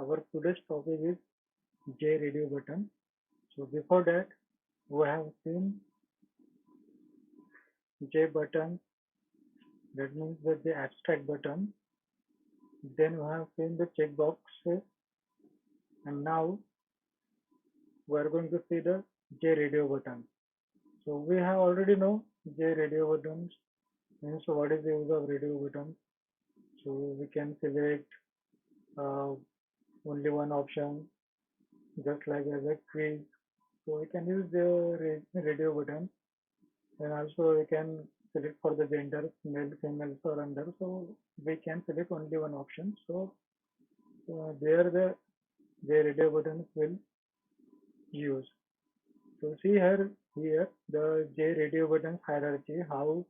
our today's topic is JRadioButton. So before that, we have seen J button, that means that the abstract button. Then we have seen the checkboxes, and now we are going to see the JRadioButton. So we have already know JRadioButtons means what is the use of radio button. So we can select uh, only one option, just like as a quiz. So we can use the radio button, and also we can select for the gender, male, female, or under. So we can select only one option. So there the radio buttons will use. So see here the J radio buttons hierarchy, how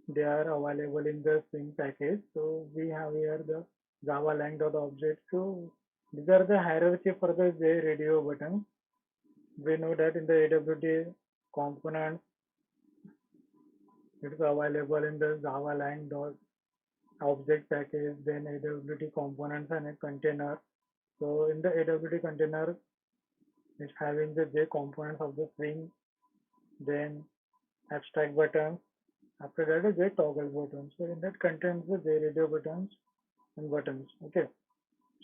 they are available in the Swing package. So we have here the Java lang.object. So these are the hierarchy for the JRadio button. We know that in the AWT component, it is available in the Java lang.object package, then AWT components and a container. So in the AWT container, it's having the J components of the Swing, then abstract buttons. After that, is J toggle buttons. So in that contains the JRadio buttons and buttons. Okay.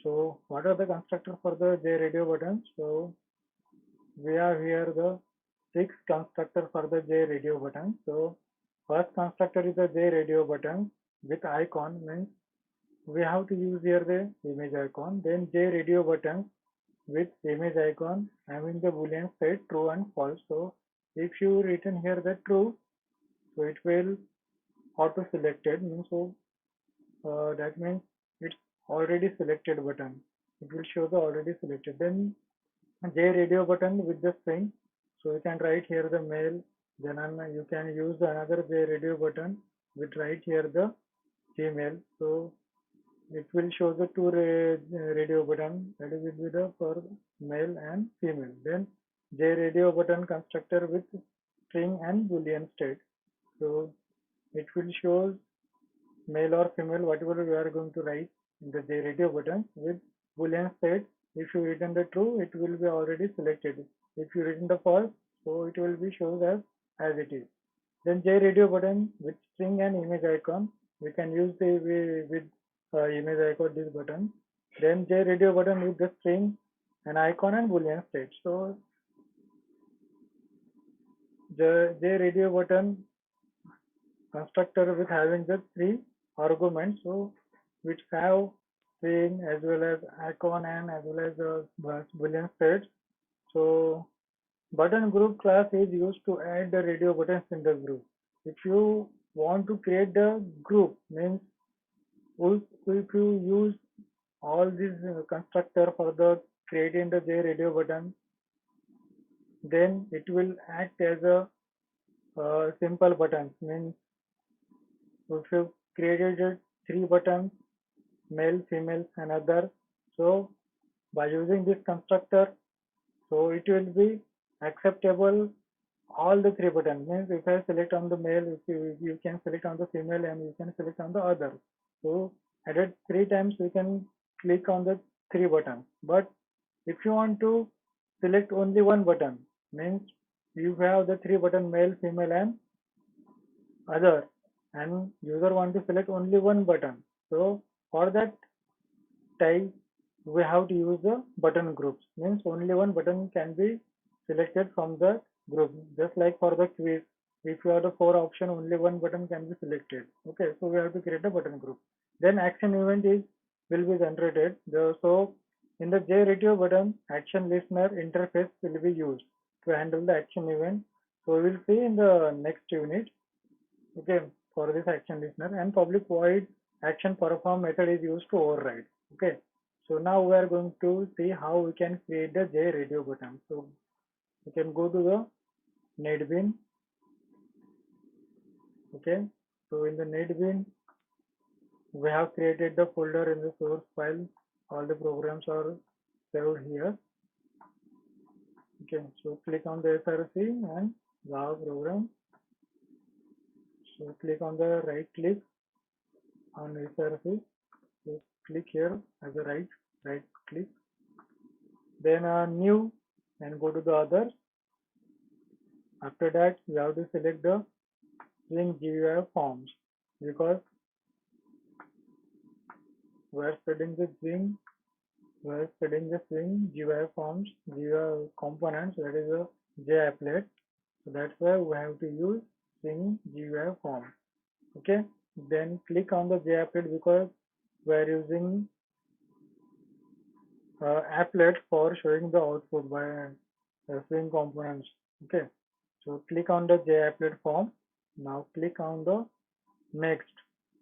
So what are the constructors for the JRadioButton? So we have here the 6 constructor for the JRadioButton. So first constructor is the JRadioButton with icon, means we have to use here the image icon. Then JRadioButton with image icon having the boolean state true and false. So if you written here the true, so it will auto selected, means so that means it's already selected button. It will show the already selected. Then JRadioButton with the string. So you can write here the male. Then you can use another JRadioButton with write here the female. So it will show the two radio button, that is will be the for male and female. Then JRadioButton constructor with string and boolean state. So it will show male or female, whatever we are going to write in the JRadioButton with boolean state. If you written the true, it will be already selected. If you written the false, so it will be shown as it is. Then JRadioButton with string and image icon. We can use the with image icon this button. Then JRadioButton with the string and icon and boolean state. So the JRadioButton constructor with having the 3 arguments, so which have string as well as icon and as well as boolean state. So button group class is used to add the radio buttons in the group. If you want to create the group, means if you use all these constructor for the creating the JRadioButton, then it will act as a simple button. Means if you created 3 buttons, male, female, and other, so by using this constructor, so it will be acceptable all the 3 buttons. Means if I select on the male, if you can select on the female and you can select on the other. So added 3 times we can click on the 3 buttons. But if you want to select only one button, means you have the 3 button male, female and other, and user want to select only one button. So for that type we have to use the button groups, means only one button can be selected from the group. Just like for the quiz, if you have the 4 option, only one button can be selected. Okay, so we have to create a button group. Then action event will be generated. So in the JRadioButton, action listener interface will be used to handle the action event. So we will see in the next unit. Okay, for this action listener, and public void action perform method is used to override. Okay, so now we are going to see how we can create the JRadioButton. So we can go to the netbin. Okay, so in the netbin we have created the folder in the source file. All the programs are saved here. Okay, so click on the SRC and Java program. So click on the right click on SRC. So click here as a right click. then new, and go to the other. After that, you have to select the Swing GUI forms, because we are studying the Swing GUI forms, GUI components, that is a JApplet. So that's why we have to use Swing GUI form. Okay, then click on the JApplet, because we are using applet for showing the output by Swing components. Okay, so click on the JApplet form. Now click on the next.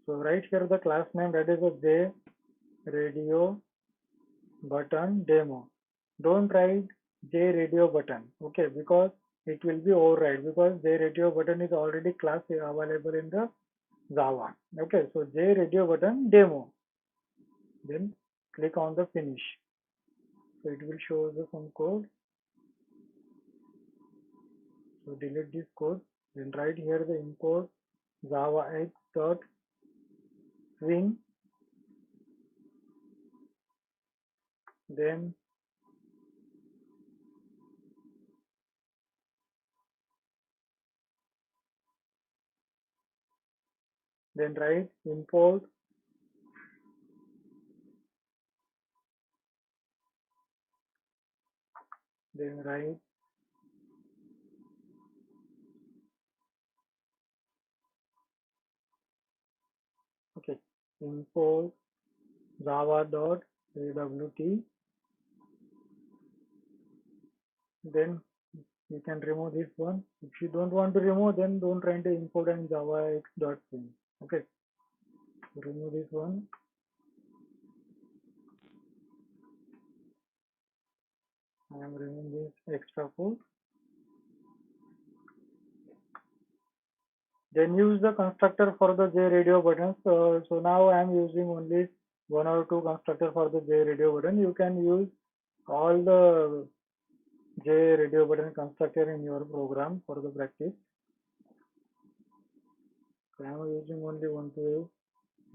So right here the class name, that is a JRadioButton demo. Don't write JRadioButton, okay, because it will be override, because JRadioButton is already class available in the Java. Okay, so JRadioButton demo. Then click on the finish. So it will show the some code. So delete this code. Then right here the import Java 8 dot swing. Then write import then write okay import java.awt. Then you can remove this one. If you don't want to remove, then don't try to import and java x.swing. Okay, remove this one. I am removing this extra code. Then use the constructor for the JRadioButtons. So now I am using only one or two constructor for the JRadioButton. You can use all the JRadioButton constructor in your program for the practice. So I am using only one to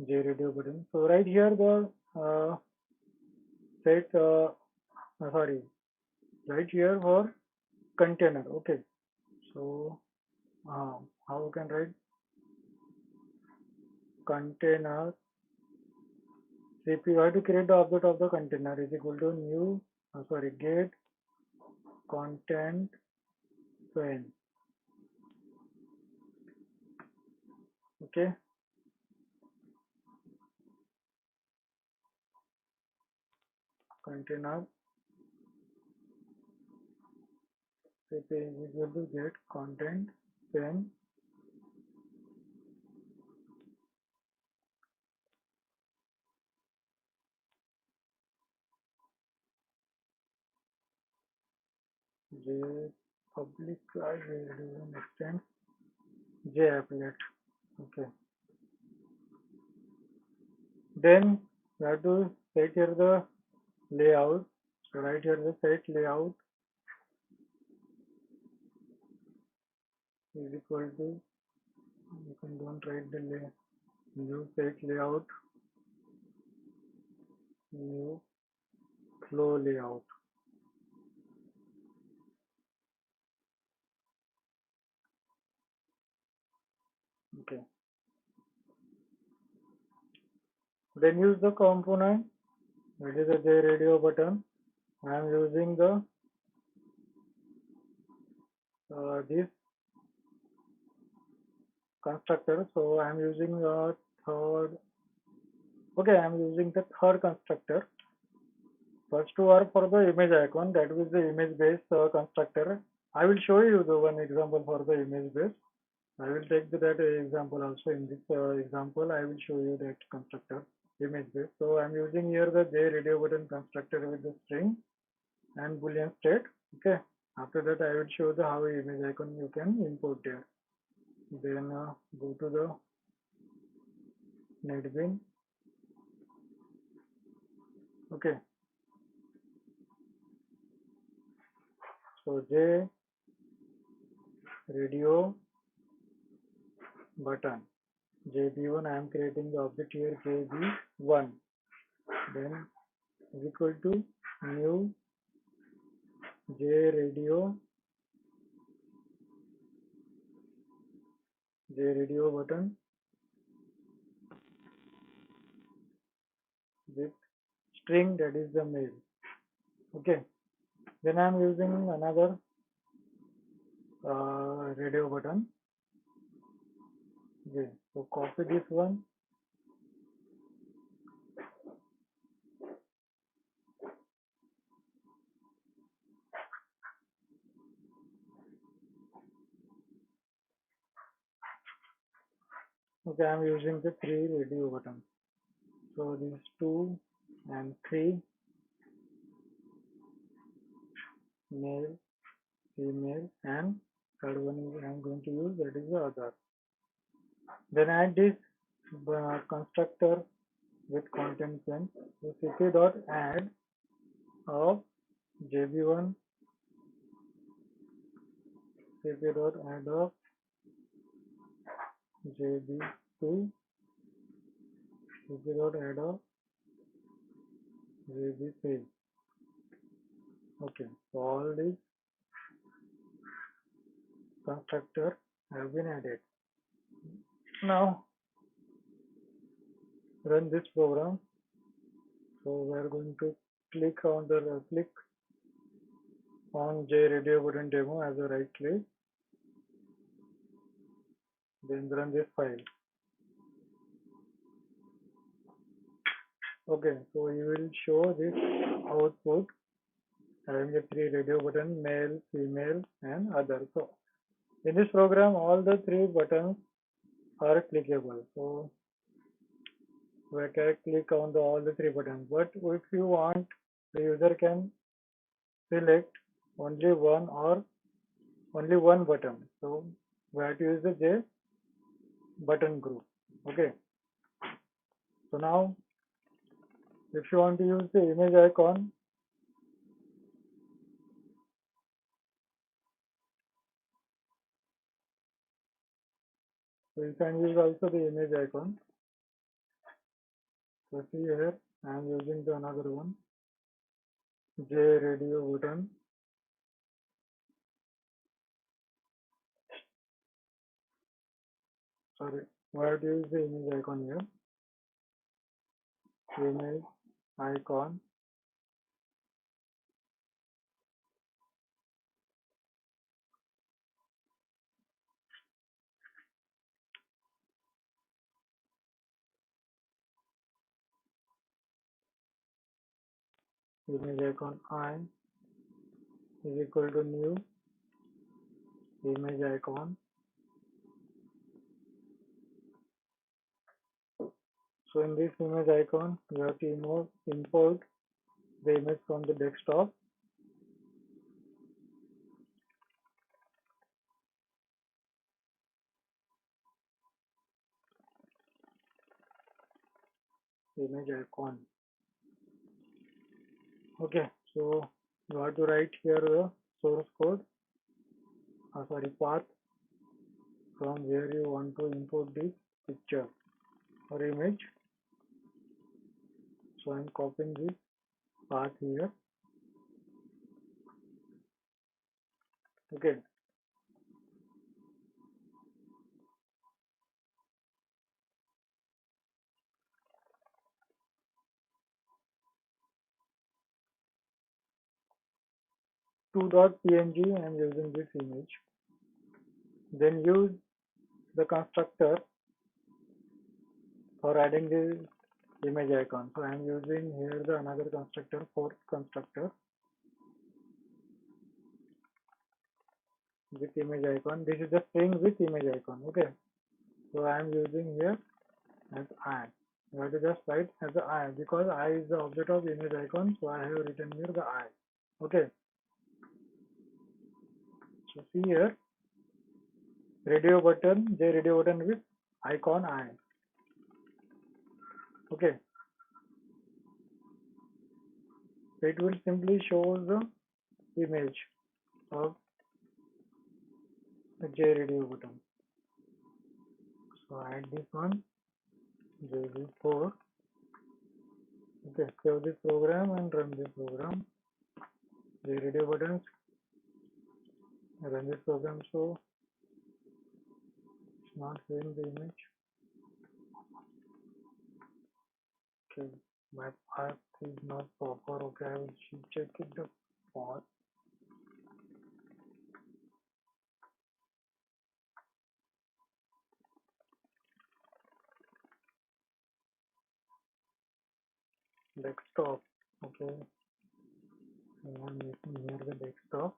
JRadioButton. So right here the set right here for container. Okay, so how you can write container CP. You have to create the object of the container is equal to new get content pane. Okay, container CP is equal to get content pane. J public extend JApplet. Okay, then you have to set here the layout. So right here the set layout is equal to, you can don't write the new set layout, new flow layout. Okay, then use the component, that is a JRadioButton. I am using the this constructor, so I am using the third. Okay, I am using the third constructor. First two are for the image icon, that is the image based constructor. I will show you the one example for the image based. I will take that example also. In this example, I will show you that constructor image based. So I am using here the JRadioButton constructor with the string and boolean state. Okay, after that I will show the how image icon you can import there. Then go to the netbin. Okay, so JRadioButton JB1, I am creating the object here JB1, then is equal to new JRadio button with string, that is the mail. Okay, then I'm using another radio button. Okay, so copy this one. Okay, I'm using the 3 radio buttons. So these 2 and 3, male, female, and third one is I'm going to use, that is the other. Then add this constructor with content sense. So cp.add of jb1, cp.add of jb2, cp.add of jb3. Okay, so all these constructors have been added. Now run this program. So we are going to click on JRadioButton demo as a right click, then run this file. Okay, so you will show this output having the 3 radio button, male, female, and other. So in this program, all the 3 buttons are clickable. So we can click on all the 3 buttons. But if you want, the user can select only one or only one button. So we have to use the J button group. Okay. So now, if you want to use the image icon, so you can use also the image icon. So see here, I am using the another one, JRadioButton. Sorry, we have to use the image icon here. Image icon. Image icon I is equal to new image icon. So in this image icon, you have to import the image from the desktop. Image icon. Okay, so you have to write here the source code, path from where you want to import this picture or image. So I am copying this path here. Okay. .png I am using this image. Then use the constructor for adding the image icon. So I am using here the another constructor, fourth constructor with image icon. This is the string with image icon. Okay. So I am using here as I. You have to just write as the I because I is the object of image icon. So I have written here the I. Okay. So see here, radio button, JRadioButton with icon I. Okay. It will simply show the image of the JRadioButton. So add this one, JB4. Okay, save this program and run this program. JRadioButton run this program. So it's not showing the image. Okay, my path is not proper. Okay, I will check it the path. Desktop. Okay, I am making here the desktop.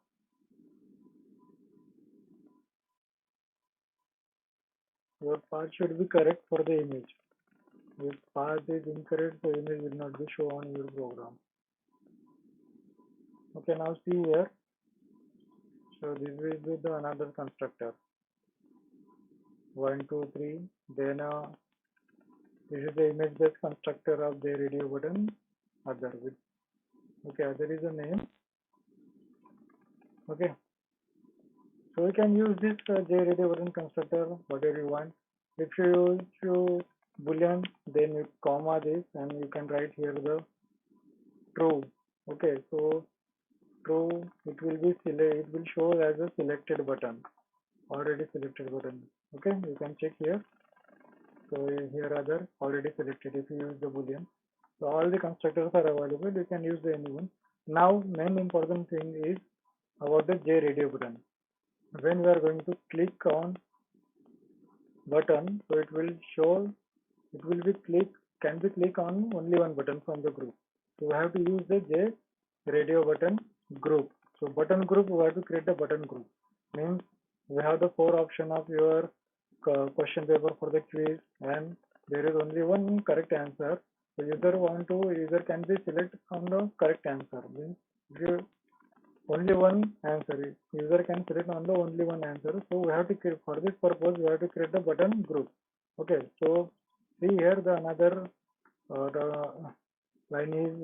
Your path should be correct for the image. If path is incorrect, the image will not be shown on your program. Okay, now see here. So this will be the another constructor. 1, 2, 3. Then this is the image based constructor of the radio button. Other with okay, other is a name. Okay, so you can use this JRadioButton constructor whatever you want. If you use boolean, then you comma this and you can write here the true. Okay, so true it will be it will show as a selected button, already selected button. Okay, you can check here. So here other already selected if you use the boolean. So all the constructors are available. You can use the anyone. Now main important thing is about the JRadioButton. When we are going to click on button, so it will show, it will be can be click on only one button from the group. So we have to use the JRadioButton group. So button group, we have to create a button group. Means we have the 4 option of your question paper for the quiz, and there is only one correct answer. So user can be select on the correct answer. Means if you only one answer. User can select on the only one answer. So we have to create, for this purpose we have to create the button group. Okay, so see here the another the line is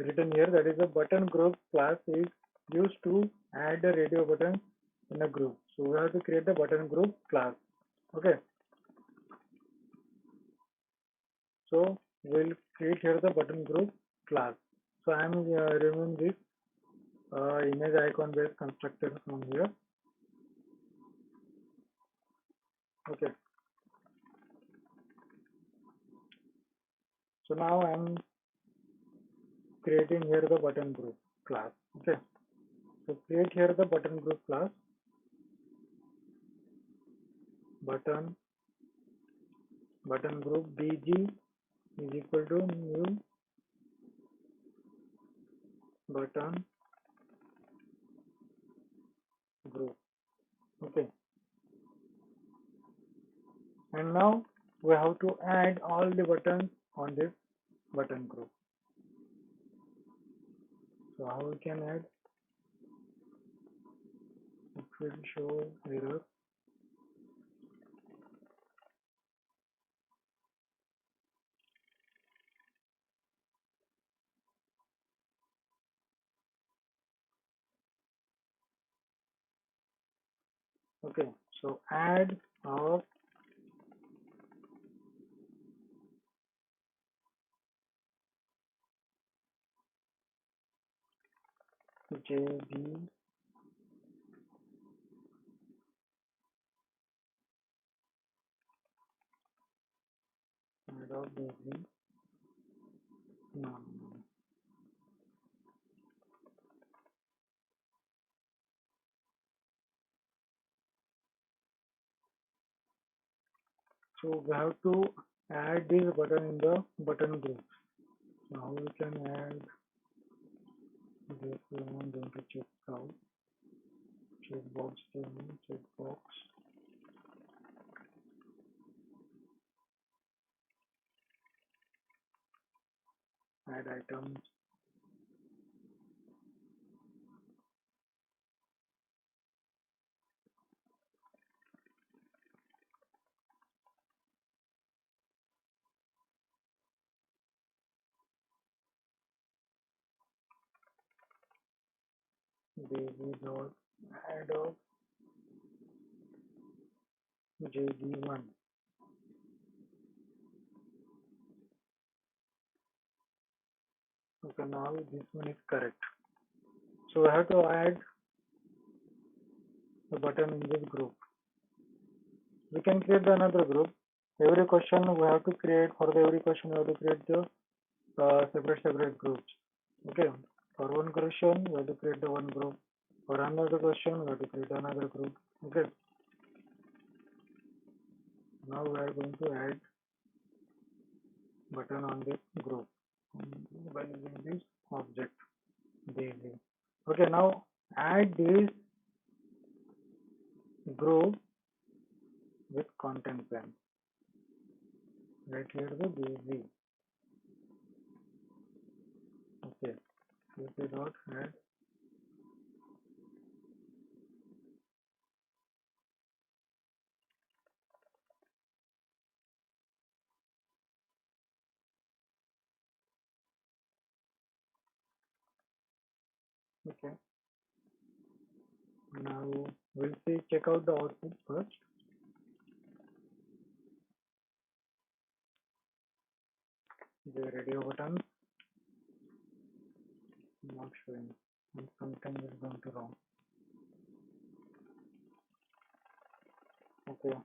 written here, that is a button group class is used to add the radio button in a group. So we have to create the button group class. Okay, so we'll create here the button group class. So I am removing this image icon based constructor from here. Okay, so now I am creating here the button group class. Okay, so create here the button group class. Button group bg is equal to new button group. Okay, and now we have to add all the buttons on this button group. So how we can add? It will show error. Okay, so add of JB add of JB. No. So we have to add this button in the button group. So how we can add this? We are going to check out checkbox statement, checkbox. Add items. Baby dot add of JB1. Okay, now this one is correct. So we have to add the button in this group. We can create another group. Every question we have to create, for every question we have to create the separate groups. Okay, for one question we have to create the one group, for another question we have to create another group. Okay, now we are going to add button on this group by using this object daisy. Okay, now add this group with content pen. Right here the daisy. Okay, daisy dot add. Okay, now we'll see, check out the output first. The radio button not showing, and something is going to wrong. Okay,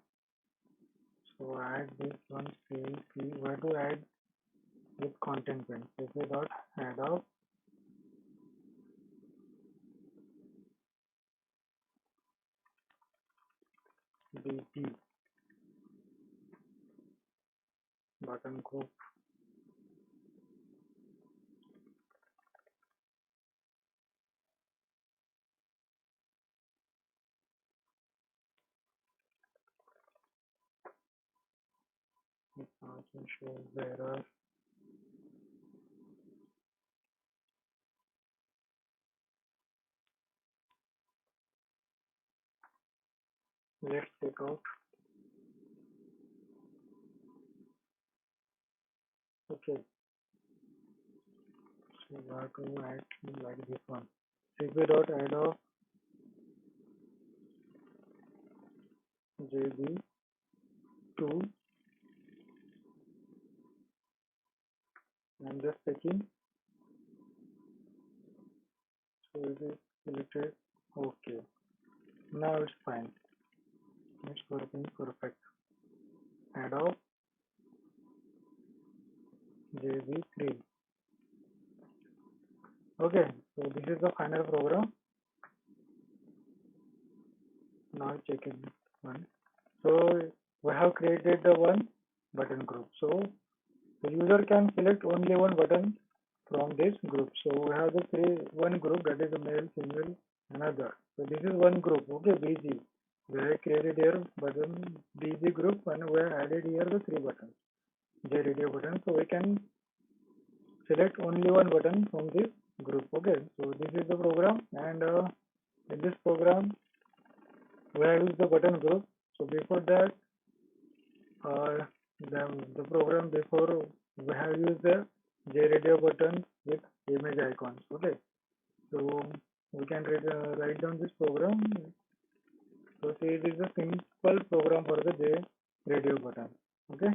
so add this one, see where to add with content pen. So dot add of DT button group. It also shows the error. Let's check out. Okay, so we have to add like this one. CP dot add of JB2. I'm just checking. So it is selected. Okay, now it's fine. It's working perfect. Add of JB3. Okay, so this is the final program. Now checking one. So we have created the one button group. So the user can select only one button from this group. So we have the one group, that is a male, female, another. So this is one group. Okay, BG. We have created here button BG group, and we have added here the three buttons, JRadioButton. So we can select only one button from this group. Okay, so this is the program, and in this program we have used the button group. So before that, the program before, we have used the JRadioButton with image icons. Okay, so we can write down this program. So say it is a simple program for the JRadioButton. Okay.